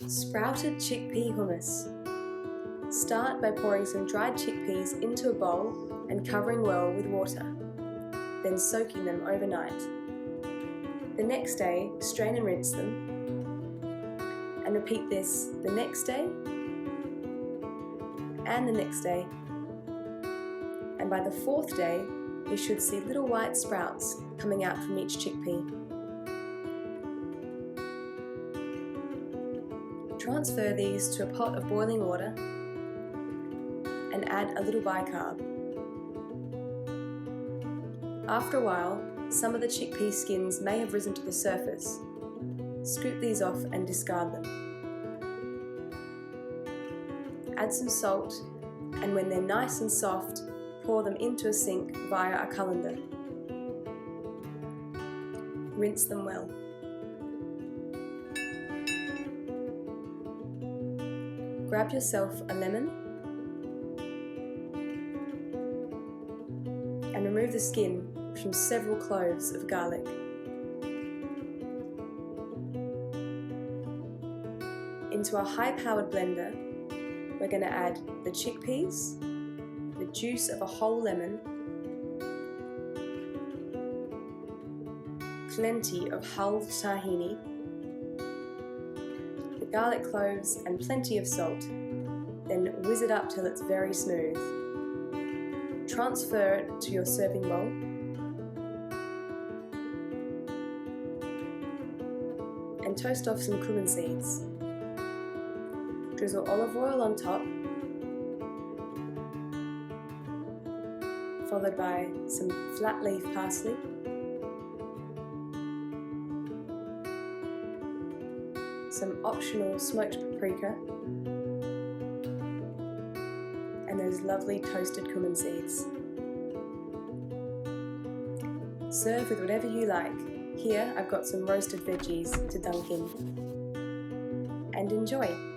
Sprouted chickpea hummus. Start by pouring some dried chickpeas into a bowl and covering well with water, then soaking them overnight. The next day, strain and rinse them, and repeat this the next day, and the next day. And by the fourth day, you should see little white sprouts coming out from each chickpea. Transfer these to a pot of boiling water and add a little bicarb. After a while, some of the chickpea skins may have risen to the surface. Scoop these off and discard them. Add some salt, and when they're nice and soft, pour them into a sink via a colander. Rinse them well. Grab yourself a lemon and remove the skin from several cloves of garlic. Into a high-powered blender, we're going to add the chickpeas, the juice of a whole lemon, plenty of hulled tahini, the garlic cloves and plenty of salt, then whiz it up till it's very smooth. Transfer it to your serving bowl. And toast off some cumin seeds. Drizzle olive oil on top, followed by some flat leaf parsley, some optional smoked paprika, and those lovely toasted cumin seeds. Serve with whatever you like. Here I've got some roasted veggies to dunk in. And enjoy!